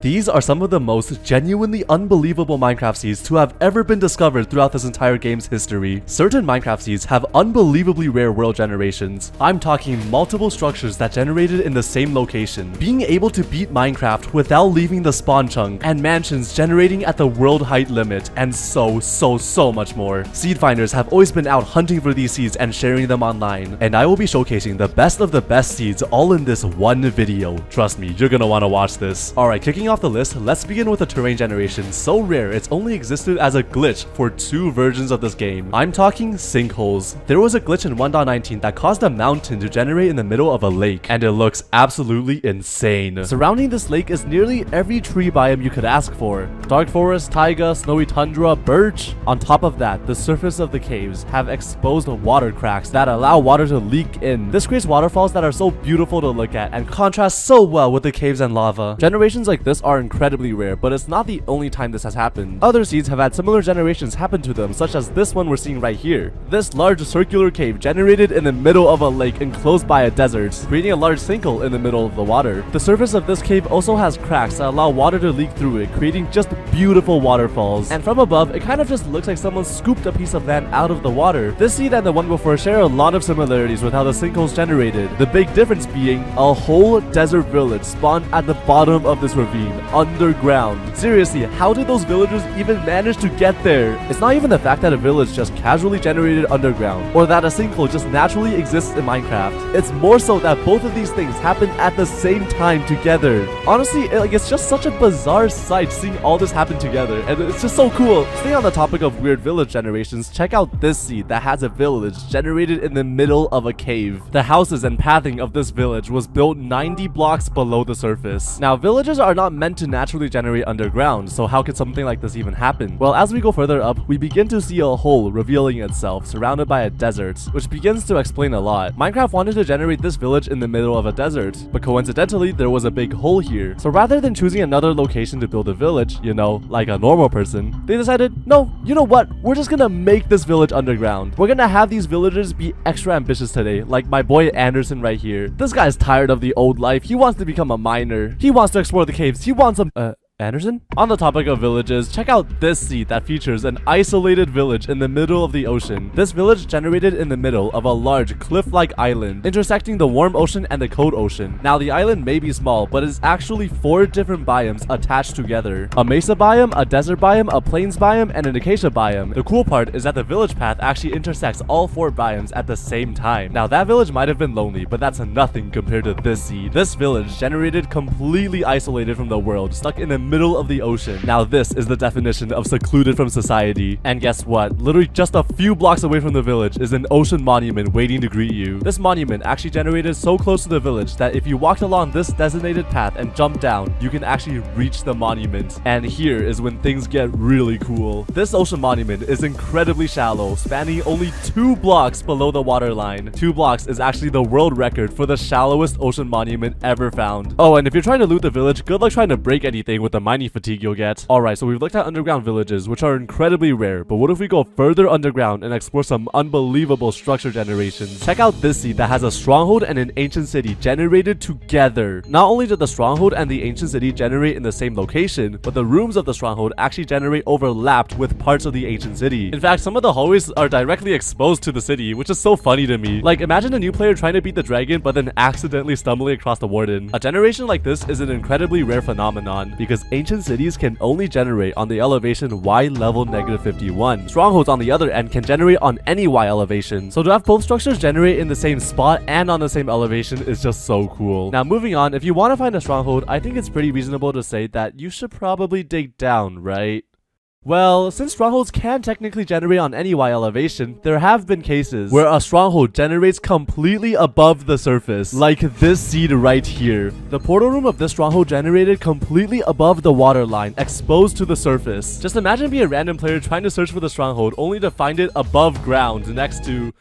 These are some of the most genuinely unbelievable Minecraft seeds to have ever been discovered throughout this entire game's history. Certain Minecraft seeds have unbelievably rare world generations. I'm talking multiple structures that generated in the same location, being able to beat Minecraft without leaving the spawn chunk, and mansions generating at the world height limit, and so much more. Seed finders have always been out hunting for these seeds and sharing them online, and I will be showcasing the best of the best seeds all in this one video. Trust me, you're gonna want to watch this. Alright, kicking off the list, let's begin with a terrain generation so rare it's only existed as a glitch for 2 versions of this game. I'm talking sinkholes. There was a glitch in 1.19 that caused a mountain to generate in the middle of a lake, and it looks absolutely insane. Surrounding this lake is nearly every tree biome you could ask for. Dark forest, taiga, snowy tundra, birch. On top of that, the surface of the caves have exposed water cracks that allow water to leak in. This creates waterfalls that are so beautiful to look at and contrast so well with the caves and lava. Generations like this are incredibly rare, but it's not the only time this has happened. Other seeds have had similar generations happen to them, such as this one we're seeing right here. This large circular cave generated in the middle of a lake enclosed by a desert, creating a large sinkhole in the middle of the water. The surface of this cave also has cracks that allow water to leak through it, creating just beautiful waterfalls. And from above, it kind of just looks like someone scooped a piece of land out of the water. This seed and the one before share a lot of similarities with how the sinkholes generated. The big difference being a whole desert village spawned at the bottom of this ravine, underground. Seriously, how did those villagers even manage to get there? It's not even the fact that a village just casually generated underground, or that a sinkhole just naturally exists in Minecraft. It's more so that both of these things happen at the same time together. Honestly, it's just such a bizarre sight seeing all this happen together, and it's just so cool. Staying on the topic of weird village generations, check out this seed that has a village generated in the middle of a cave. The houses and pathing of this village was built 90 blocks below the surface. Now, villages are not meant to naturally generate underground, so how could something like this even happen? Well, as we go further up, we begin to see a hole revealing itself, surrounded by a desert, which begins to explain a lot. Minecraft wanted to generate this village in the middle of a desert, but coincidentally, there was a big hole here. So rather than choosing another location to build a village, you know, like a normal person, they decided, no, you know what? We're just gonna make this village underground. We're gonna have these villagers be extra ambitious today, like my boy Anderson right here. This guy's tired of the old life. He wants to become a miner. He wants to explore the caves. He wants some, Anderson? On the topic of villages, check out this seed that features an isolated village in the middle of the ocean. This village generated in the middle of a large cliff-like island, intersecting the warm ocean and the cold ocean. Now, the island may be small, but it's actually 4 different biomes attached together. A mesa biome, a desert biome, a plains biome, and an acacia biome. The cool part is that the village path actually intersects all 4 biomes at the same time. Now, that village might have been lonely, but that's nothing compared to this seed. This village generated completely isolated from the world, stuck in the middle of the ocean. Now, this is the definition of secluded from society. And guess what? Literally just a few blocks away from the village is an ocean monument waiting to greet you. This monument actually generated so close to the village that if you walked along this designated path and jumped down, you can actually reach the monument. And here is when things get really cool. This ocean monument is incredibly shallow, spanning only 2 blocks below the waterline. 2 blocks is actually the world record for the shallowest ocean monument ever found. Oh, and if you're trying to loot the village, good luck trying to break anything with the mining fatigue you'll get. Alright, so we've looked at underground villages, which are incredibly rare, but what if we go further underground and explore some unbelievable structure generations? Check out this seed that has a stronghold and an ancient city generated together. Not only did the stronghold and the ancient city generate in the same location, but the rooms of the stronghold actually generate overlapped with parts of the ancient city. In fact, some of the hallways are directly exposed to the city, which is so funny to me. Like, imagine a new player trying to beat the dragon, but then accidentally stumbling across the warden. A generation like this is an incredibly rare phenomenon, because ancient cities can only generate on the elevation Y level -51. Strongholds on the other end can generate on any Y elevation. So to have both structures generate in the same spot and on the same elevation is just so cool. Now, moving on, if you want to find a stronghold, I think it's pretty reasonable to say that you should probably dig down, right? Well, since strongholds can technically generate on any Y elevation, there have been cases where a stronghold generates completely above the surface, like this seed right here. The portal room of this stronghold generated completely above the waterline, exposed to the surface. Just imagine being a random player trying to search for the stronghold only to find it above ground next to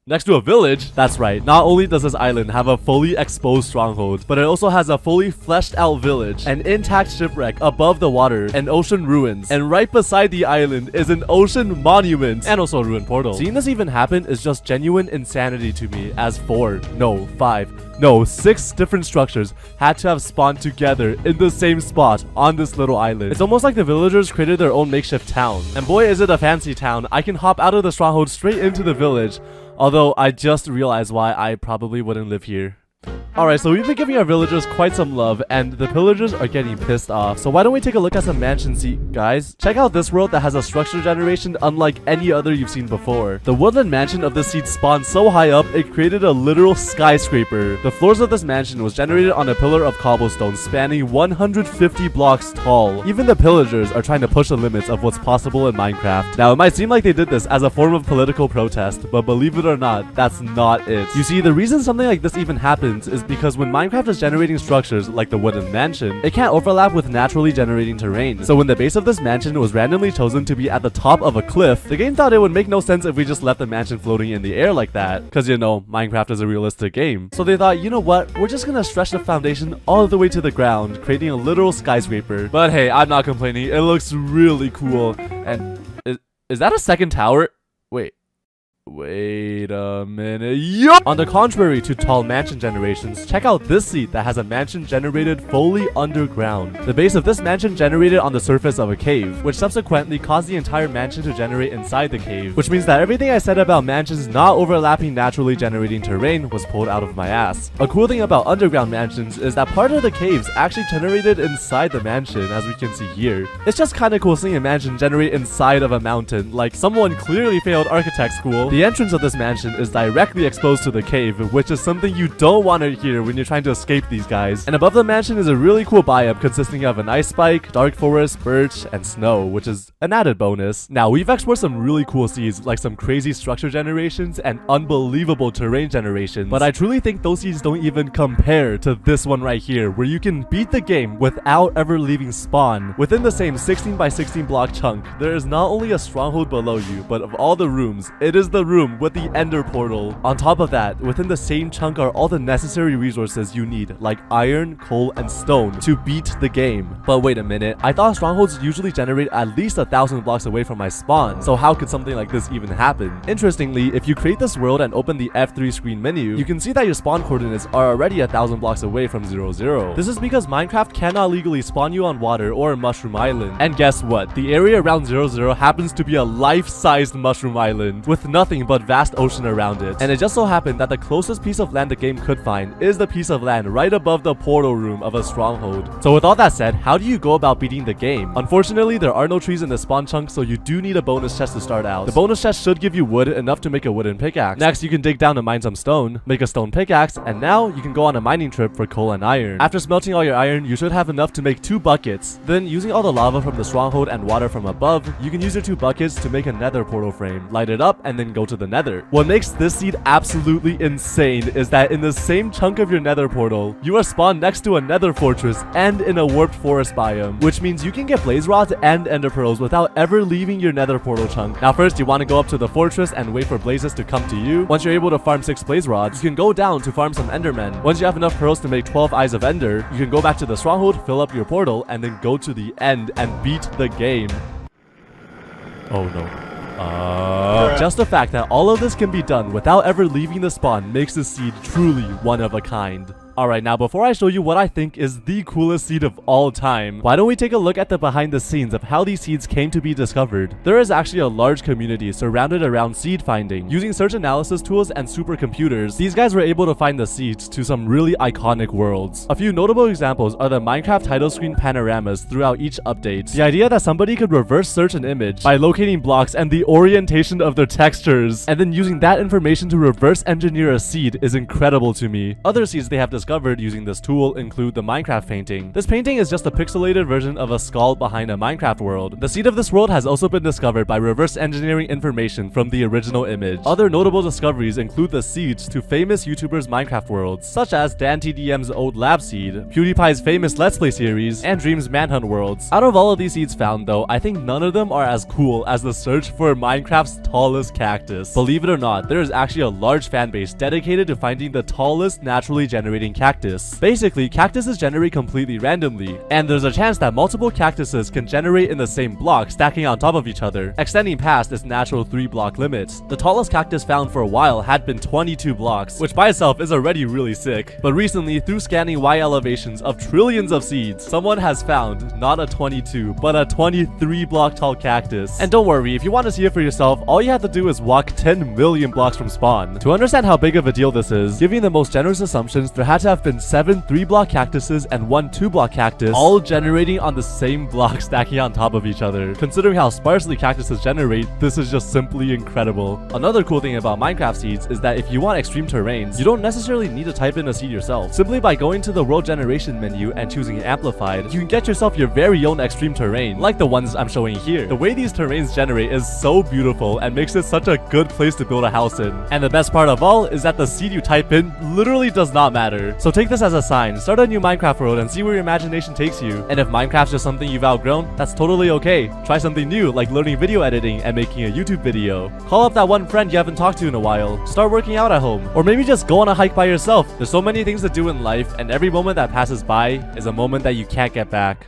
Next to a village? That's right, not only does this island have a fully exposed stronghold, but it also has a fully fleshed out village, an intact shipwreck above the water, and ocean ruins, and right beside the island is an ocean monument, and also a ruined portal. Seeing this even happen is just genuine insanity to me, as 6 different structures had to have spawned together in the same spot on this little island. It's almost like the villagers created their own makeshift town, and boy is it a fancy town. I can hop out of the stronghold straight into the village. Although, I just realized why I probably wouldn't live here. Alright, so we've been giving our villagers quite some love, and the pillagers are getting pissed off. So why don't we take a look at some mansions, guys? Check out this world that has a structure generation unlike any other you've seen before. The Woodland Mansion of this seed spawned so high up, it created a literal skyscraper. The floors of this mansion was generated on a pillar of cobblestone spanning 150 blocks tall. Even the pillagers are trying to push the limits of what's possible in Minecraft. Now, it might seem like they did this as a form of political protest, but believe it or not, that's not it. You see, the reason something like this even happens is because when Minecraft is generating structures like the Woodland Mansion, it can't overlap with naturally generating terrain. So when the base of this mansion was randomly chosen to be at the top of a cliff, the game thought it would make no sense if we just left the mansion floating in the air like that, because you know, Minecraft is a realistic game. So they thought, you know what, we're just gonna stretch the foundation all the way to the ground, creating a literal skyscraper. But hey, I'm not complaining, it looks really cool. And is that a second tower? Wait a minute. Yup! On the contrary to tall mansion generations, check out this seed that has a mansion generated fully underground. The base of this mansion generated on the surface of a cave, which subsequently caused the entire mansion to generate inside the cave, which means that everything I said about mansions not overlapping naturally generating terrain was pulled out of my ass. A cool thing about underground mansions is that part of the caves actually generated inside the mansion, as we can see here. It's just kinda cool seeing a mansion generate inside of a mountain, like someone clearly failed architect school. The entrance of this mansion is directly exposed to the cave, which is something you don't want to hear when you're trying to escape these guys. And above the mansion is a really cool biome consisting of an ice spike, dark forest, birch, and snow, which is an added bonus. Now, we've explored some really cool seeds, like some crazy structure generations and unbelievable terrain generations, but I truly think those seeds don't even compare to this one right here, where you can beat the game without ever leaving spawn. Within the same 16 by 16 block chunk, there is not only a stronghold below you, but of all the rooms, it is the room with the Nether Portal. On top of that, within the same chunk are all the necessary resources you need, like iron, coal, and stone, to beat the game. But wait a minute, I thought strongholds usually generate at least 1,000 blocks away from my spawn, so how could something like this even happen? Interestingly, if you create this world and open the F3 screen menu, you can see that your spawn coordinates are already 1,000 blocks away from 0, 0. This is because Minecraft cannot legally spawn you on water or a mushroom island. And guess what? The area around 0, 0 happens to be a life-sized mushroom island, with nothing but vast ocean around it. And it just so happened that the closest piece of land the game could find is the piece of land right above the portal room of a stronghold. So with all that said, how do you go about beating the game? Unfortunately, there are no trees in the spawn chunk, so you do need a bonus chest to start out. The bonus chest should give you wood enough to make a wooden pickaxe. Next, you can dig down to mine some stone, make a stone pickaxe, and now you can go on a mining trip for coal and iron. After smelting all your iron, you should have enough to make 2 buckets. Then, using all the lava from the stronghold and water from above, you can use your 2 buckets to make a nether portal frame, light it up, and then go to the nether. What makes this seed absolutely insane is that in the same chunk of your nether portal, you are spawned next to a nether fortress and in a warped forest biome, which means you can get blaze rods and ender pearls without ever leaving your nether portal chunk. Now first, you want to go up to the fortress and wait for blazes to come to you. Once you're able to farm 6 blaze rods, you can go down to farm some endermen. Once you have enough pearls to make 12 eyes of ender, you can go back to the stronghold, fill up your portal, and then go to the end and beat the game. Oh no. Just the fact that all of this can be done without ever leaving the spawn makes this seed truly one of a kind. Alright, now before I show you what I think is the coolest seed of all time, why don't we take a look at the behind the scenes of how these seeds came to be discovered. There is actually a large community surrounded around seed finding. Using search analysis tools and supercomputers, these guys were able to find the seeds to some really iconic worlds. A few notable examples are the Minecraft title screen panoramas throughout each update. The idea that somebody could reverse search an image by locating blocks and the orientation of their textures, and then using that information to reverse engineer a seed is incredible to me. Other seeds they have discovered discovered using this tool include the Minecraft painting. This painting is just a pixelated version of a skull behind a Minecraft world. The seed of this world has also been discovered by reverse engineering information from the original image. Other notable discoveries include the seeds to famous YouTubers' Minecraft worlds, such as DanTDM's old lab seed, PewDiePie's famous Let's Play series, and Dream's Manhunt worlds. Out of all of these seeds found though, I think none of them are as cool as the search for Minecraft's tallest cactus. Believe it or not, there is actually a large fan base dedicated to finding the tallest naturally generating cactus. Basically, cactuses generate completely randomly, and there's a chance that multiple cactuses can generate in the same block stacking on top of each other, extending past its natural 3-block limits. The tallest cactus found for a while had been 22 blocks, which by itself is already really sick. But recently, through scanning Y elevations of trillions of seeds, someone has found not a 22, but a 23 block tall cactus. And don't worry, if you want to see it for yourself, all you have to do is walk 10 million blocks from spawn. To understand how big of a deal this is, giving the most generous assumptions, there had to have been 7 3-block cactuses and 1 2-block cactus, all generating on the same block stacking on top of each other. Considering how sparsely cactuses generate, this is just simply incredible. Another cool thing about Minecraft seeds is that if you want extreme terrains, you don't necessarily need to type in a seed yourself. Simply by going to the world generation menu and choosing amplified, you can get yourself your very own extreme terrain, like the ones I'm showing here. The way these terrains generate is so beautiful and makes it such a good place to build a house in. And the best part of all is that the seed you type in literally does not matter. So take this as a sign, start a new Minecraft world and see where your imagination takes you. And if Minecraft's just something you've outgrown, that's totally okay. Try something new like learning video editing and making a YouTube video. Call up that one friend you haven't talked to in a while. Start working out at home. Or maybe just go on a hike by yourself. There's so many things to do in life, and every moment that passes by is a moment that you can't get back.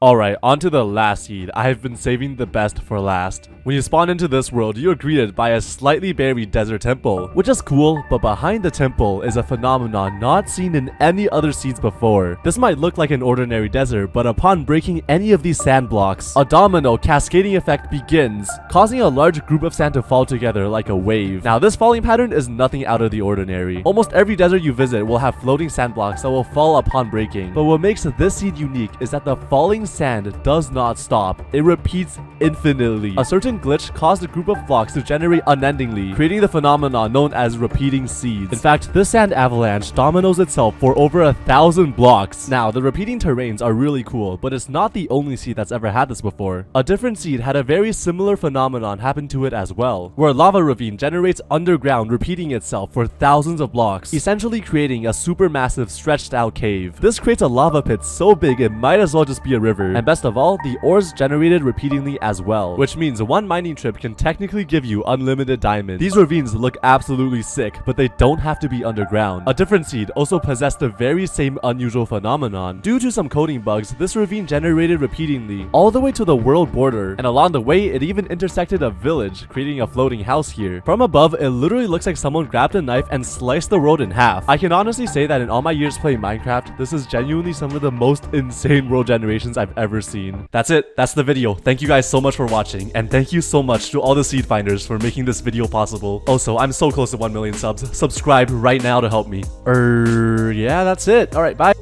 Alright, on to the last seed. I have been saving the best for last. When you spawn into this world, you are greeted by a slightly buried desert temple, which is cool, but behind the temple is a phenomenon not seen in any other seeds before. This might look like an ordinary desert, but upon breaking any of these sand blocks, a domino cascading effect begins, causing a large group of sand to fall together like a wave. Now, this falling pattern is nothing out of the ordinary. Almost every desert you visit will have floating sand blocks that will fall upon breaking, but what makes this seed unique is that the falling sand does not stop. It repeats infinitely. A certain glitch caused a group of blocks to generate unendingly, creating the phenomenon known as repeating seeds. In fact, this sand avalanche dominoes itself for over 1,000 blocks. Now, the repeating terrains are really cool, but it's not the only seed that's ever had this before. A different seed had a very similar phenomenon happen to it as well, where a lava ravine generates underground, repeating itself for thousands of blocks, essentially creating a supermassive stretched out cave. This creates a lava pit so big it might as well just be a river. And best of all, the ores generated repeatedly as well, which means one mining trip can technically give you unlimited diamonds. These ravines look absolutely sick, but they don't have to be underground. A different seed also possessed the very same unusual phenomenon. Due to some coding bugs, this ravine generated repeatedly all the way to the world border, and along the way it even intersected a village, creating a floating house here. From above, it literally looks like someone grabbed a knife and sliced the world in half. I can honestly say that in all my years playing Minecraft, this is genuinely some of the most insane world generations I've ever seen. That's it. That's the video. Thank you guys so much for watching, and thank you so much to all the seed finders for making this video possible. Also, I'm so close to 1 million subs. Subscribe right now to help me. Yeah, that's it. All right, bye.